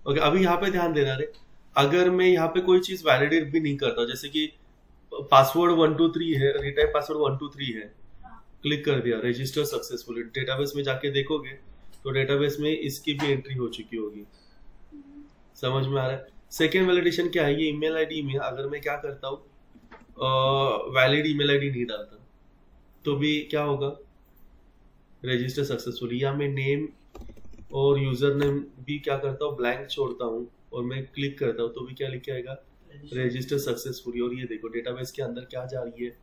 Okay, अभी यहाँ पे ध्यान देना रे, अगर मैं यहाँ पे कोई चीज वैलिडेट भी नहीं करता, जैसे कि पासवर्ड 123 है, रिटाइप पासवर्ड 123 है, क्लिक कर दिया, रजिस्टर सक्सेसफुली, डेटाबेस में जाके देखोगे तो डेटाबेस में इसकी भी एंट्री हो चुकी होगी। समझ में आ रहा है? सेकेंड वैलिडेशन क्या है, ये ईमेल आईडी में अगर मैं क्या करता हूँ, वैलिड ईमेल आईडी नहीं डालता तो भी क्या होगा, रजिस्टर सक्सेसफुली, या मैं नेम और यूजर नेम भी क्या करता हूँ, ब्लैंक छोड़ता हूँ और मैं क्लिक करता हूँ तो भी क्या लिख के आएगा, रजिस्टर सक्सेसफुली। और ये देखो डेटाबेस के अंदर क्या जा रही है,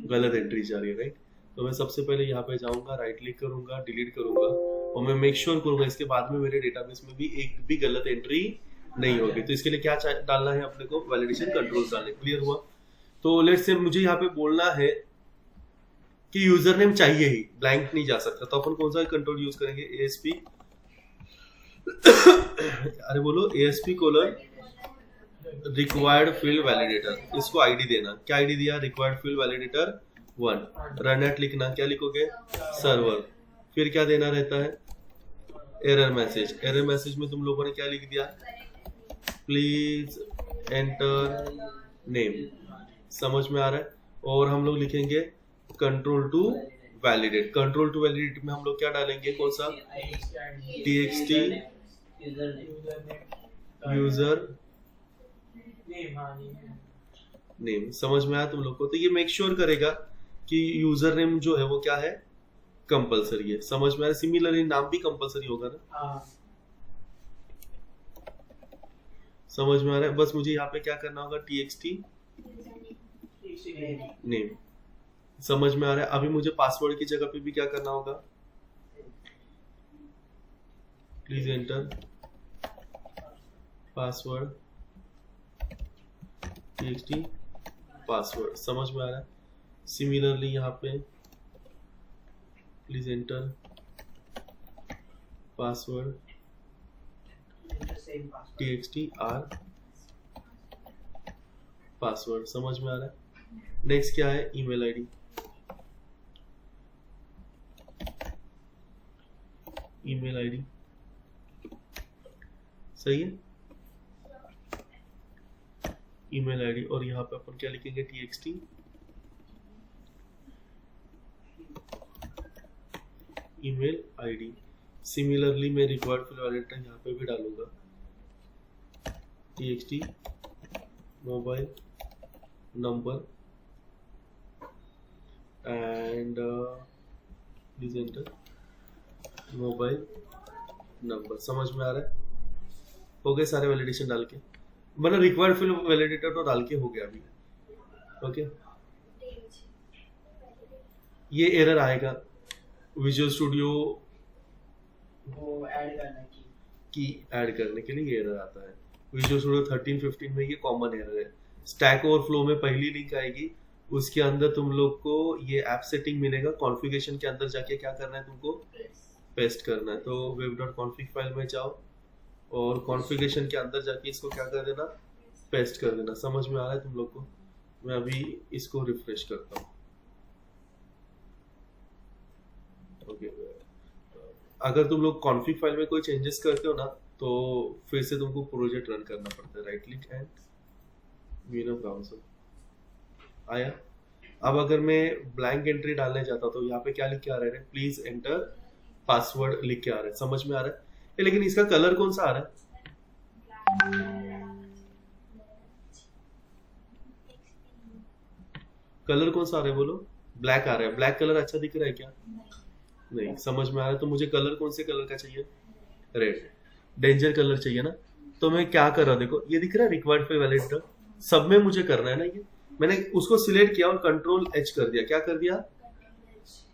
गलत एंट्री जा रही है, राइट। तो मैं सबसे पहले यहाँ पे जाऊंगा, राइट क्लिक करूंगा, डिलीट करूंगा और मैं मेक श्योर करूंगा इसके बाद में मेरे डेटाबेस में भी एक भी गलत एंट्री नहीं होगी। तो इसके लिए क्या डालना है अपने को, वैलिडेशन कंट्रोल डालने। क्लियर हुआ? तो लेट्स से मुझे यहाँ पे बोलना है कि यूजर नेम चाहिए ही, ब्लैंक नहीं जा सकता, तो अपन कौन सा कंट्रोल यूज करेंगे, एएसपी अरे बोलो, ASP colon required field validator, इसको आईडी देना। क्या आईडी दिया, required field validator 1, run at लिखना, क्या लिखोगे, सर्वर। फिर क्या देना रहता है, एरर मैसेज। एरर मैसेज में तुम लोगों ने क्या लिख दिया, प्लीज एंटर नेम। समझ में आ रहा है? और हम लोग लिखेंगे control to validate. Control to validate में हम लोग क्या डालेंगे, कौन सा, txt यूजर नेम। समझ में आया तुम लोग को? तो ये मेक श्योर करेगा कि यूजर नेम जो है वो क्या है, कंपलसरी है। समझ में आ रहा है? सिमिलरली नाम भी कंपलसरी होगा ना। समझ में आ रहा है? बस मुझे यहाँ पे क्या करना होगा, txt नेम। समझ में आ रहा है? अभी मुझे पासवर्ड की जगह पे भी क्या करना होगा, please enter password txt password. समझ में आ रहा है? सिमिलरली यहाँ पे please enter password txt r password. समझ में आ रहा है? नेक्स्ट क्या है, ईमेल आईडी। ईमेल आईडी सही है, ईमेल आईडी। और यहाँ पे अपन क्या लिखेंगे, txt ईमेल आईडी। सिमिलरली मैं रिक्वायर्ड फील्ड वैलिडेटर यहाँ पे भी डालूंगा, txt mobile number and please enter mobile number. समझ में आ रहा है? हो गए सारे वैलिडेशन डाल के, मतलब रिक्वायर्ड फील्ड वैलिडेटर तो डाल के हो गया अभी। ओके, ये एरर आएगा विजुअल स्टूडियो ऐड करने के लिए, ये एरर आता है। विजुअल स्टूडियो 13-15 में ये कॉमन एरर है। स्टैक ओवरफ्लो में पहली लिंक आएगी, उसके अंदर तुम लोग को ये ऐप सेटिंग मिलेगा, कॉन्फ़िगरेशन के अंदर जाके क्या करना है, तुमको पेस्ट करना है। तो web.config फाइल में जाओ और कॉन्फ़िगरेशन के अंदर जाके इसको क्या कर देना, पेस्ट कर देना। समझ में आ रहा है तुम लोग को? मैं अभी इसको रिफ्रेश करता हूँ। ओके, अगर तुम लोग कॉन्फ़िग फाइल में कोई चेंजेस करते हो ना तो फिर से तुमको प्रोजेक्ट रन करना पड़ता है। Right click and win browser आया। अब अगर मैं ब्लैंक एंट्री डालने जाता तो यहाँ पे क्या लिख के आ रहा है, प्लीज एंटर पासवर्ड लिख के आ रहा है। समझ में आ रहा है? लेकिन इसका कलर कौन सा आ रहा है, कलर कौन सा आ रहा है बोलो, ब्लैक आ रहा है। ब्लैक कलर अच्छा दिख रहा है क्या, नहीं। समझ में आ रहा है? तो मुझे कलर कौन से कलर का चाहिए, रेड, डेंजर कलर चाहिए ना। तो मैं क्या कर रहा हूँ, देखो ये दिख रहा है रिक्वायर्ड फील्ड वैलिडेटर, सब में मुझे करना है ना। ये मैंने उसको सिलेक्ट किया और कंट्रोल एच कर दिया। क्या कर दिया,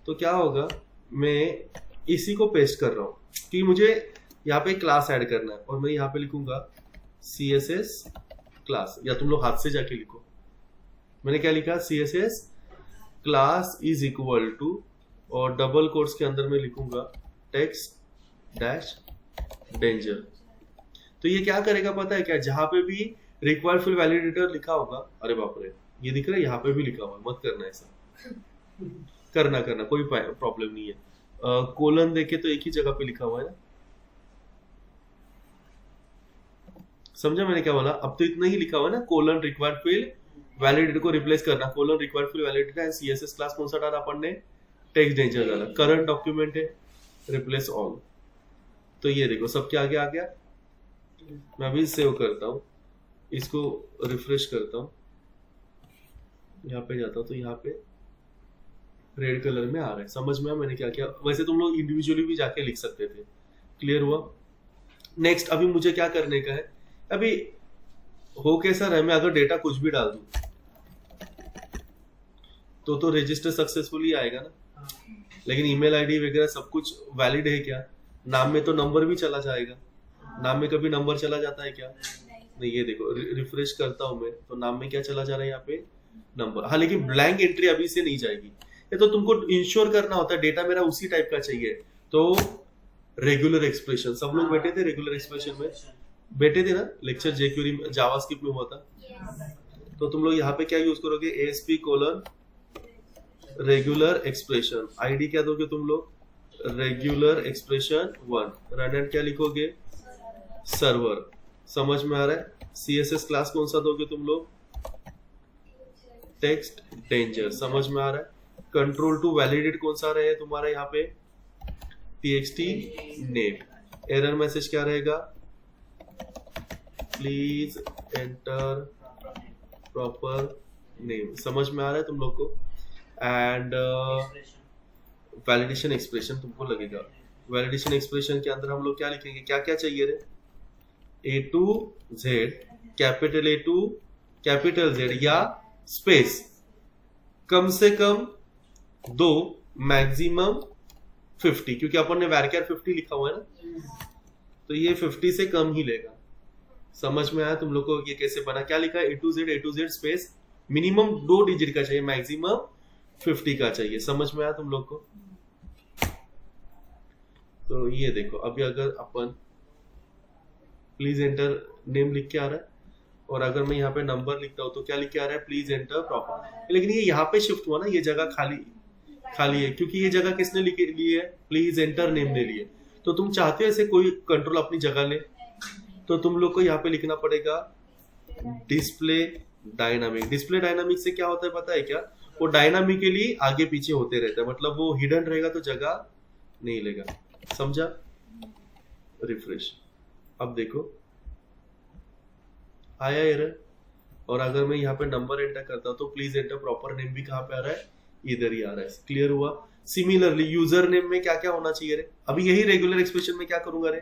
तो क्या होगा, मैं इसी को पेस्ट कर रहा हूँ कि मुझे यहाँ पे क्लास ऐड करना है और मैं यहाँ पे लिखूंगा CSS क्लास, या तुम लोग हाथ से जाके लिखो। मैंने क्या लिखा, CSS class is equal to, और डबल कोट्स के अंदर मैं लिखूंगा टेक्स्ट डैश डेंजर। तो ये क्या करेगा पता है क्या, जहां पे भी रिक्वायर्ड फील्ड वैलिडेटर लिखा होगा, अरे बाप रे ये दिख रहा है, यहाँ पे भी लिखा हुआ है, मत करना ऐसा, करना कोई प्रॉब्लम नहीं है। कोलन देखे तो एक ही जगह पे लिखा हुआ है ना, समझा मैंने क्या बोला? अब तो इतना ही लिखा हुआ है ना, कोलन रिक्वायर्ड फील्ड वैलिडेटर को रिप्लेस करना, colon required field validator and CSS class कौन सा डाला अपन ने? टेक्स्ट डेंजर डाला। करंट डॉक्यूमेंट है, रिप्लेस ऑल। तो ये देखो सबके आगे आ गया। मैं अभी सेव करता हूँ, इसको रिफ्रेश करता हूँ, यहाँ पे जाता हूँ तो यहाँ पे रेड कलर में आ रहा है। समझ में आया मैंने क्या किया? वैसे तुम लोग इंडिविजुअली भी जाके लिख सकते थे। क्लियर हुआ? नेक्स्ट अभी मुझे क्या करने का है? अभी हो कैसा रहा है, मैं अगर डेटा कुछ भी डाल दूं तो रजिस्टर सक्सेसफुली आएगा ना, लेकिन ईमेल आईडी वगैरह सब कुछ वैलिड है क्या? नाम में तो नंबर भी चला जाएगा, नाम में कभी नंबर चला जाता है क्या? नहीं। ये देखो रिफ्रेश करता हूं मैं तो नाम में क्या चला जा रहा है? यहाँ पे नंबर। हाँ, लेकिन ब्लैंक एंट्री अभी से नहीं जाएगी। ये तो तुमको इंश्योर करना होता है डेटा मेरा उसी टाइप का चाहिए। तो रेगुलर एक्सप्रेशन, सब लोग बैठे थे रेगुलर एक्सप्रेशन में? बैठे थे ना? लेक्चर जेक्यूरी जावास्क्रिप्ट में हुआ था। तो तुम लोग यहाँ पे क्या यूज करोगे? ASP colon regular expression. ID क्या दोगे तुम लोग? Regular expression 1। रन एंड क्या लिखोगे? सर्वर। समझ में आ रहा है? CSS क्लास कौन सा दोगे तुम लोग? Text danger. समझ में आ रहा है? कंट्रोल टू वैलिडेट कौन सा रहे तुम्हारा यहाँ पे? txt name. एरर मैसेज क्या रहेगा? Please enter proper name. समझ में आ रहा है तुम लोग को? एंड वैलिडेशन एक्सप्रेशन तुमको लगेगा। वैलिडेशन एक्सप्रेशन के अंदर हम लोग क्या लिखेंगे? क्या क्या चाहिए रे? A to Z, capital A to capital Z या स्पेस, कम से कम 2, मैक्सिमम 50, क्योंकि अपन ने varchar 50 लिखा हुआ है ना, तो ये 50 से कम ही लेगा। समझ में आया तुम लोग को ये कैसे बना? क्या लिखा है? A to Z space, minimum 2 digit का चाहिए, मैक्सिमम 50 का चाहिए। समझ में आया तुम लोग को? तो ये देखो अभी अगर अपन प्लीज एंटर नेम लिख के आ रहा है, और अगर मैं यहाँ पे नंबर लिखता हूँ तो क्या लिख के आ रहा है? Please enter proper. लेकिन ये यहाँ पे शिफ्ट हुआ ना, ये जगह खाली है, क्योंकि ये जगह किसने ली है? प्लीज एंटर नेम ने ली है। तो तुम चाहते हो ऐसे कोई कंट्रोल अपनी जगह ले, तो तुम लोग को यहाँ पे लिखना पड़ेगा डिस्प्ले डायनामिक। डिस्प्ले डायनामिक से क्या होता है पता है क्या? वो डायनामिकली आगे पीछे होते रहता है, मतलब वो हिडन रहेगा तो जगह नहीं लेगा। समझा? रिफ्रेश। अब देखो आया एरर। और अगर मैं यहाँ पे नंबर एंटर करता हूँ तो प्लीज एंटर प्रॉपर नेम भी कहाँ पे आ रहा है? इधर ही आ रहा है। क्लियर हुआ? सिमिलरली यूजर नेम में क्या क्या होना चाहिए रे? अभी यही रेगुलर एक्सप्रेशन में क्या करूंगा रे?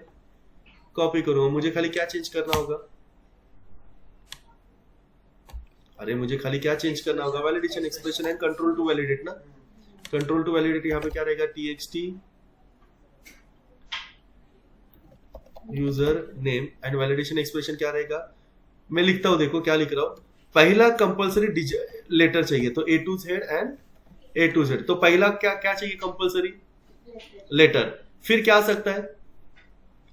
कॉपी करूंगा। मुझे खाली क्या चेंज करना होगा? अरे मुझे खाली क्या चेंज करना होगा? Validation expression and control to validate ना। कंट्रोल टू वैलिडेट यहाँ पे क्या रहेगा? txt user name and validation expression क्या रहेगा? मैं लिखता हूं, देखो क्या लिख रहा हूं। पहला कंपलसरी लेटर चाहिए, तो A to Z and A to Z। तो पहला क्या क्या चाहिए? Compulsory letter. फिर क्या आ सकता है?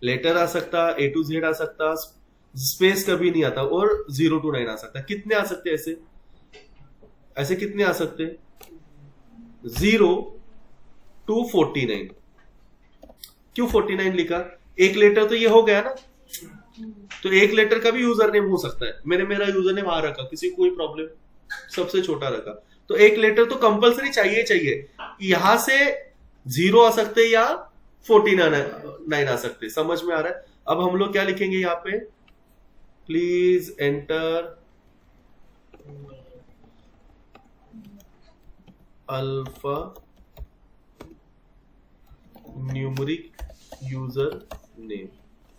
लेटर आ सकता, A to Z आ सकता, स्पेस कभी नहीं आता, और 0 to 9 आ सकता। कितने आ सकते ऐसे? ऐसे कितने आ सकते? 0 to 49। क्यों 49 लिखा? एक लेटर तो ये हो गया ना, तो एक लेटर का भी यूजर नेम हो सकता है। मेरा यूजर नेम आ रखा, किसी को कोई प्रॉब्लम? सबसे छोटा रखा, तो एक लेटर तो कंपलसरी चाहिए। यहां से 0 आ सकते या 49 आ सकते। समझ में आ रहा है? अब हम लोग क्या लिखेंगे यहाँ पे? Please enter alpha numeric user name.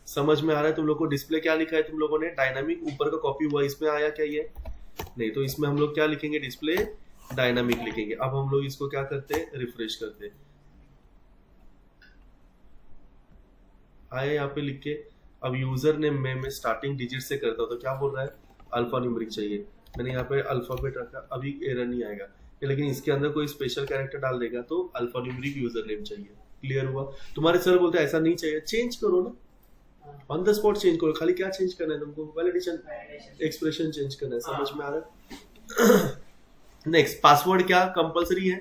समझ में आ रहा है तुम लोग को? डिस्प्ले क्या लिखा है तुम लोगों ने? डायनामिक। ऊपर का कॉपी हुआ, इसमें आया क्या ये? नहीं। तो इसमें हम लोग क्या लिखेंगे? डिस्प्ले डायनामिक लिखेंगे। अब हम लोग इसको क्या करते हैं? रिफ्रेश करते हैं। आया यहाँ पे लिख के। अब यूजर नेम में मैं स्टार्टिंग डिजिट से करता हूँ, तो क्या बोल रहा है? अल्फा न्यूमेरिक चाहिए। मैंने यहाँ पे अल्फाबेट रखा, अभी एरर नहीं आएगा, लेकिन इसके अंदर कोई स्पेशल कैरेक्टर डाल देगा तो अल्फा न्यूमेरिक यूजर नेम चाहिए। क्लियर हुआ? तुम्हारे सर बोलते हैं ऐसा नहीं चाहिए, चेंज करो ना, ऑन द स्पॉट चेंज करो। खाली क्या चेंज करना है तुमको? वैलिडेशन एक्सप्रेशन चेंज करना है। समझ में आ रहा है? नेक्स्ट, पासवर्ड क्या कंपलसरी है?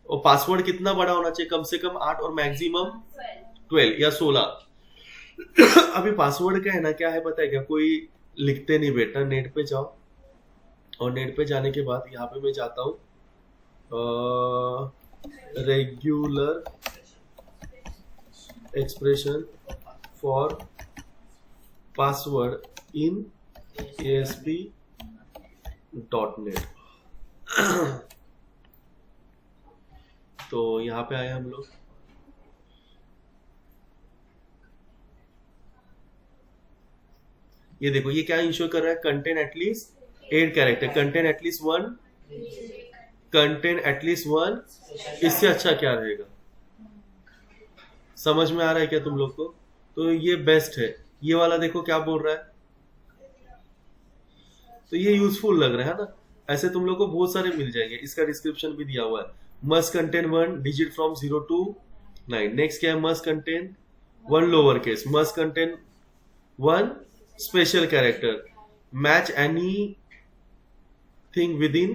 और पासवर्ड कितना बड़ा होना चाहिए? कम से कम 8 और मैक्सिमम 12 या 16। अभी पासवर्ड का है ना, क्या है पता है क्या, कोई लिखते नहीं बेटा, नेट पे जाओ और नेट पे जाने के बाद यहाँ पे मैं जाता हूँ regular expression for password in ASP.NET। तो यहाँ पे आए हम लोग, ये देखो ये क्या इंश्योर कर रहा है, contain at least 8 character, contain at least 1, contain at least 1। इससे अच्छा क्या रहेगा, समझ में आ रहा है क्या तुम लोग को? तो ये बेस्ट है। ये वाला देखो क्या बोल रहा है, तो ये यूजफुल लग रहा है ना। ऐसे तुम लोग को बहुत सारे मिल जाएंगे, इसका डिस्क्रिप्शन भी दिया हुआ है। Must contain 1 digit from 0 to 9। Next क्या है, must contain 1 lower case, must contain 1 special character, match anything within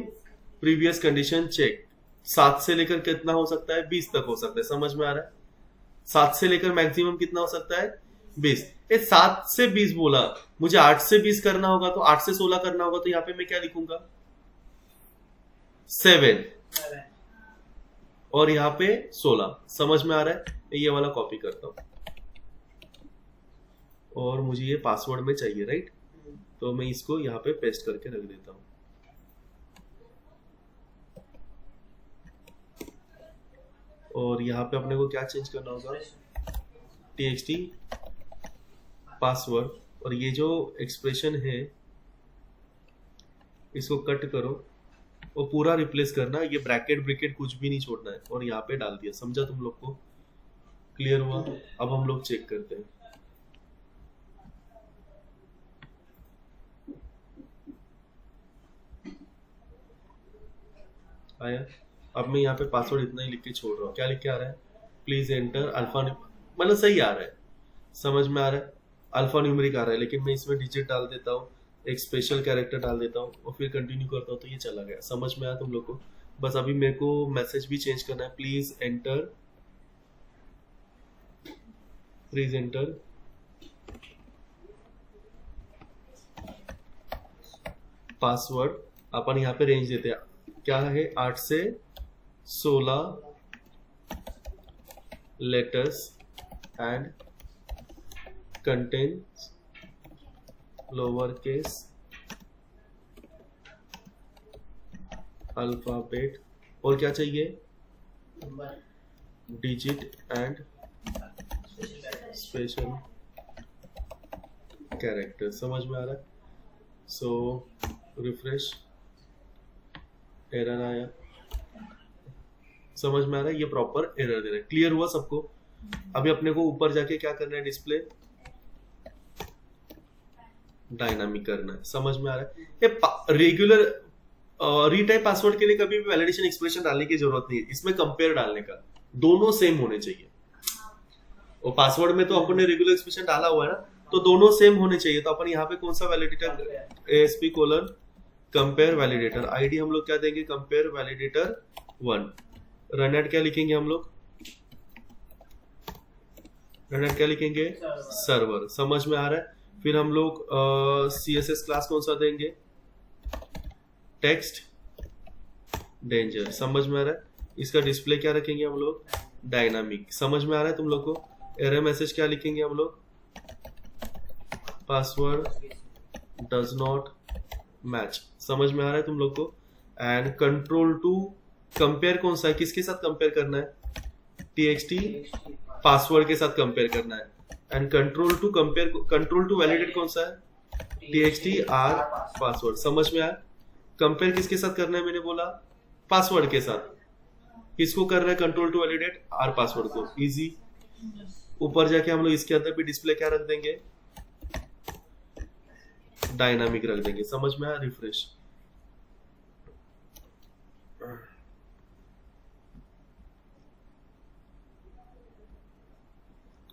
previous condition check. 7 से लेकर कितना हो सकता है, 20 तक हो सकता है। समझ में आ रहा है? 7 से लेकर मैक्सिमम कितना हो सकता है, 20। 7 से 20 बोला, मुझे 8 से 20 करना होगा तो 8 से 16 करना होगा, तो यहाँ पे मैं क्या लिखूंगा, 7 और यहाँ पे 16। समझ में आ रहा है? ये वाला कॉपी करता हूं और मुझे ये पासवर्ड में चाहिए, राइट? तो मैं इसको यहाँ पे पेस्ट करके रख देता हूं। और यहाँ पे अपने को क्या चेंज करना होगा, txt पासवर्ड, और ये जो एक्सप्रेशन है इसको कट करो और पूरा रिप्लेस करना, ये ब्रैकेट ब्रैकेट कुछ भी नहीं छोड़ना है, और यहाँ पे डाल दिया। समझा तुम लोग को? क्लियर हुआ? अब हम लोग चेक करते हैं। आया? अब मैं यहाँ पे पासवर्ड इतना ही लिख के छोड़ रहा हूँ। क्या लिख के आ रहा है, प्लीज एंटर अल्फा, मतलब सही आ रहा है, समझ में आ रहा है, अल्फा न्यूमेरिक आ रहा है, लेकिन मैं इसमें डिजिट डाल देता हूँ, एक स्पेशल कैरेक्टर डाल देता हूँ और फिर कंटिन्यू करता हूँ, तो ये चला गया। समझ में आया तुम लोग को? बस अभी मेरे को मैसेज भी चेंज करना है, प्लीज एंटर पासवर्ड। अपन यहाँ पे रेंज देते हैं, क्या है, 8 से 16 letters and contains lower case alphabet, और क्या चाहिए, डिजिट एंड स्पेशल कैरेक्टर। समझ में आ रहा है? सो रिफ्रेश, एरर आया। समझ में आ रहा है? ये प्रॉपर एरर दे रहा है। क्लियर हुआ सबको? अभी अपने को ऊपर जाके क्या करना है, डिस्प्ले डायनामिक करना है। समझ में आ रहा है? ये रेगुलर रीटाइप पासवर्ड के लिए कभी भी वैलिडेशन एक्सप्रेशन डालने की जरूरत नहीं है, इसमें कंपेयर डालने का, दोनों सेम होने चाहिए। और पासवर्ड में तो अपन ने रेगुलर एक्सप्रेशन डाला हुआ है ना, तो दोनों सेम होने चाहिए। तो अपन यहाँ पे कौन सा validator, ASP: compare validator, ID हम लोग क्या देंगे, कंपेयर वैलिडेटर 1। रन एट क्या लिखेंगे हम लोग, रन एट क्या लिखेंगे, सर्वर। समझ में आ रहा है? फिर हम लोग CSS क्लास कौन सा देंगे, टेक्स्ट डेंजर। समझ में आ रहा है? इसका डिस्प्ले क्या रखेंगे हम लोग, डायनामिक। समझ में आ रहा है तुम लोग को? एरर मैसेज क्या लिखेंगे हम लोग, पासवर्ड डज नॉट मैच। समझ में आ रहा है तुम लोग को? एंड कंट्रोल टू कंपेयर कौन सा है, किसके साथ कंपेयर करना है, txt पासवर्ड के साथ कंपेयर करना है। And control to compare, control to validate कौन सा है, txt r पासवर्ड। समझ में आया? कंपेयर किसके साथ करना है, मैंने बोला पासवर्ड के साथ। किसको कर रहा है, control to validate r password को। इजी। ऊपर जाके हम लोग इसके अंदर भी डिस्प्ले क्या रख देंगे, डायनामिक रख देंगे। समझ में आया? रिफ्रेश।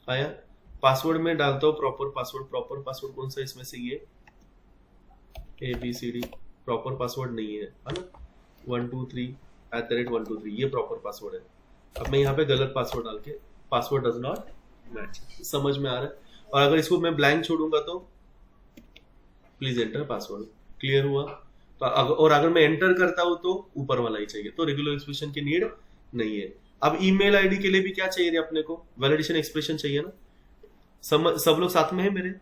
आया? पासवर्ड में डालता हूँ प्रॉपर पासवर्ड। प्रॉपर पासवर्ड कौन सा इसमें से, ये ABCD प्रॉपर पासवर्ड नहीं है ना, 123@123 ये प्रॉपर पासवर्ड है। अब मैं यहाँ पे गलत पासवर्ड डाल के, पासवर्ड डज नॉट मैच। समझ में आ रहा है? और अगर इसको मैं ब्लैंक छोड़ूंगा तो प्लीज एंटर पासवर्ड। क्लियर हुआ? तो और अगर मैं एंटर करता हूं तो ऊपर वाला ही चाहिए, तो रेगुलर एक्सप्रेशन की नीड नहीं है। अब ईमेल आईडी के लिए भी क्या चाहिए अपने को? वैलिडेशन एक्सप्रेशन चाहिए ना। सब लोग साथ में है मेरे?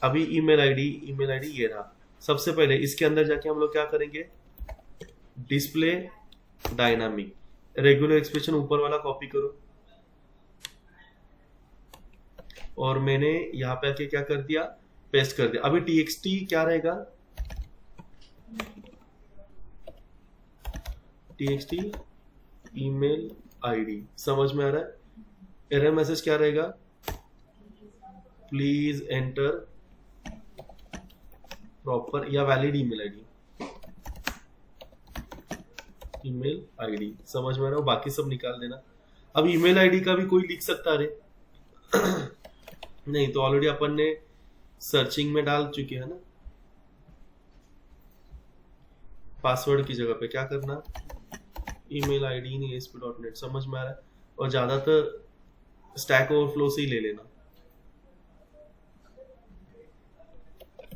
अभी ईमेल आईडी ये रहा। सबसे पहले इसके अंदर जाके हम लोग क्या करेंगे? डिस्प्ले डायनामिक रेगुलर एक्सप्रेशन ऊपर वाला कॉपी करो, और मैंने यहाँ पे आके क्या कर दिया? पेस्ट कर दिया। अभी txt क्या रहेगा? txt ईमेल आईडी, समझ में आ रहा है? एरर मैसेज क्या रहेगा? प्लीज एंटर प्रॉपर या वैलिड ईमेल आईडी, समझ में आ रहा है? बाकी सब निकाल देना। अब ईमेल आईडी का भी कोई लिख सकता है नहीं, तो ऑलरेडी अपन ने सर्चिंग में डाल चुके हैं ना। पासवर्ड की जगह पे क्या करना? ईमेल आईडी नहीं ASP.NET, समझ में आ रहा है? और ज्यादातर स्टैक ओवरफ्लो से ही ले लेना।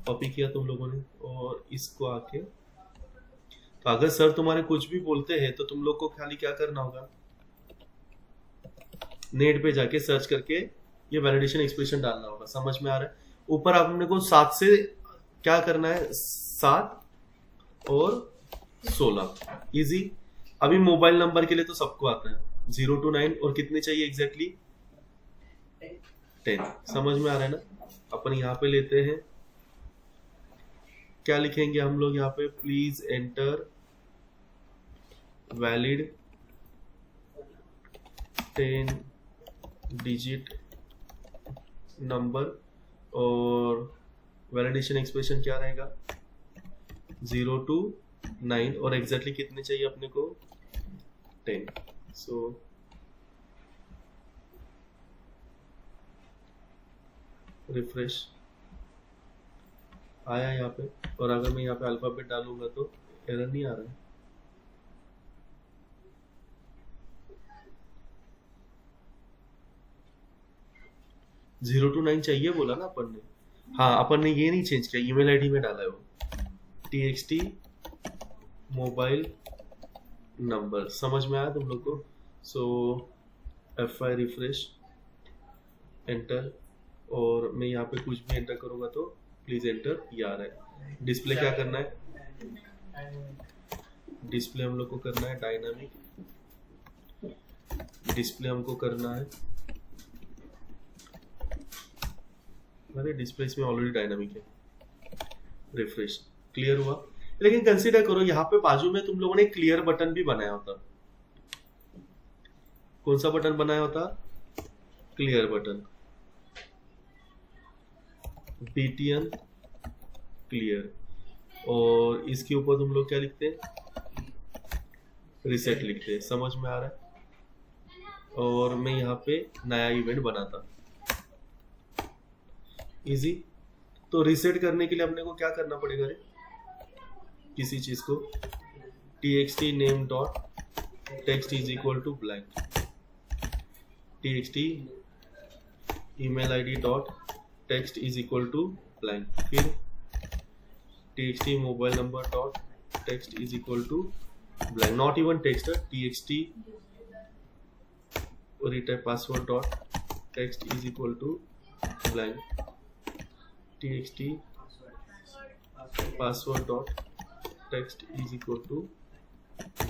कॉपी किया तुम लोगों ने, और इसको आके तो अगर सर तुम्हारे कुछ भी बोलते हैं तो तुम लोग को खाली क्या करना होगा? नेट पे जाके सर्च करके ये वैलिडेशन एक्सप्रेशन डालना होगा। समझ में आ रहा है? ऊपर आपने को 7 से क्या करना है? 7 और 16, इजी। अभी मोबाइल नंबर के लिए तो सबको आता है 0 to 9, और कितने चाहिए एग्जैक्टली? 10। समझ में आ रहा है ना? अपन यहाँ पे लेते हैं, क्या लिखेंगे हम लोग यहाँ पे? Please enter valid 10 digit number, और वैलिडेशन एक्सप्रेशन क्या रहेगा? 0 to 9, और एग्जैक्टली कितने चाहिए अपने को? 10। सो रिफ्रेश आया यहाँ पे, और अगर मैं यहाँ पे अल्फाबेट डालूंगा तो एरर नहीं आ रहा है। जीरो टू 9 चाहिए बोला ना अपन ने। हाँ, अपन ने ये नहीं चेंज किया, ईमेल आईडी में डाला है वो। txt मोबाइल नंबर, समझ में आया तुम लोग को? सो F5 रिफ्रेश एंटर, और मैं यहाँ पे कुछ भी एंटर करूंगा तो प्लीज एंटर ये आ रहा है। डिस्प्ले क्या करना है? डिस्प्ले हम लोग को करना है डायनामिक, डिस्प्ले हमको करना है, अरे डिस्प्ले इसमें ऑलरेडी डायनामिक है। रिफ्रेश, क्लियर हुआ? लेकिन कंसीडर करो यहाँ पे बाजू में तुम लोगों ने क्लियर बटन भी बनाया होता। कौन सा बटन बनाया होता? क्लियर बटन, BTN क्लियर, और इसके ऊपर तुम लोग क्या लिखते हैं? रिसेट लिखते हैं। समझ में आ रहा है? और मैं यहाँ पे नया इवेंट बनाता, इजी। तो रिसेट करने के लिए अपने को क्या करना पड़ेगा रे? किसी चीज को txt name dot text is equal to blank, txt email id dot text is equal to blank, फिर txt mobile number dot text is equal to blank, not even text, txt retype password dot text is equal to blank, txt password dot text is equal to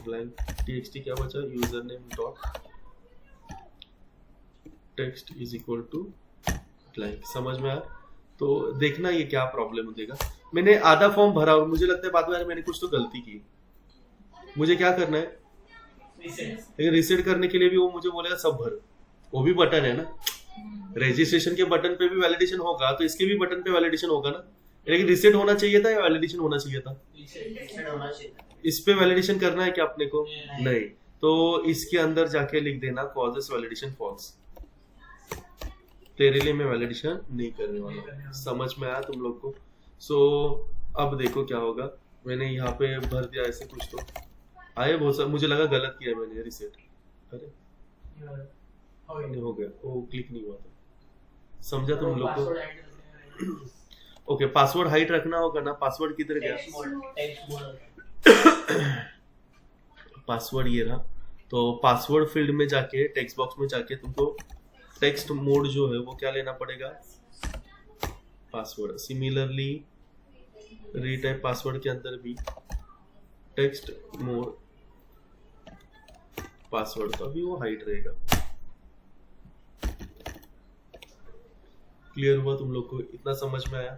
blank, txt क्या बचा? username dot text is equal to blank। समझ में आया? तो देखना ये क्या problem देगा। मैंने आधा फॉर्म भरा और मुझे लगता है बाद में मैंने कुछ तो गलती की। मुझे क्या करना है? रिसेट करने के लिए भी वो मुझे बोलेगा सब भर, वो भी बटन है ना। रजिस्ट्रेशन के बटन पे भी वैलिडेशन होगा, तो इसके भी बटन पे वैलिडेशन होगा ना। लेकिन रिसेट होना चाहिए था या वैलिडेशन होना चाहिए था? इस पे वैलिडेशन करना है क्या अपने को? नहीं। तो इसके अंदर जाके लिख देना कॉजेस वैलिडेशन फॉल्स, तेरे लिए मैं वैलिडेशन नहीं करने वाला। समझ में आया तुम लोग को? सो अब देखो क्या होगा। मैंने यहाँ पे भर दिया ऐसे कुछ, तो आए बहुत सारे। मुझे लगा गलत किया मैंने रिसेट, अरे नहीं हो गया, वो क्लिक नहीं हुआ था। समझा तुम लोग को? पासवर्ड हाइड रखने हैं। ओके, पासवर्ड हाइड रखना होगा ना। पासवर्ड किधर गया? Text mode. पासवर्ड ये रहा। तो पासवर्ड फील्ड में जाके टेक्स्ट बॉक्स में जाके तुमको टेक्स्ट मोड जो है वो क्या लेना पड़ेगा? पासवर्ड। सिमिलरली रीटाइप पासवर्ड के अंदर भी टेक्स्ट मोड पासवर्ड का भी वो हाइड रहेगा। क्लियर हुआ तुम लोग को? इतना समझ में आया?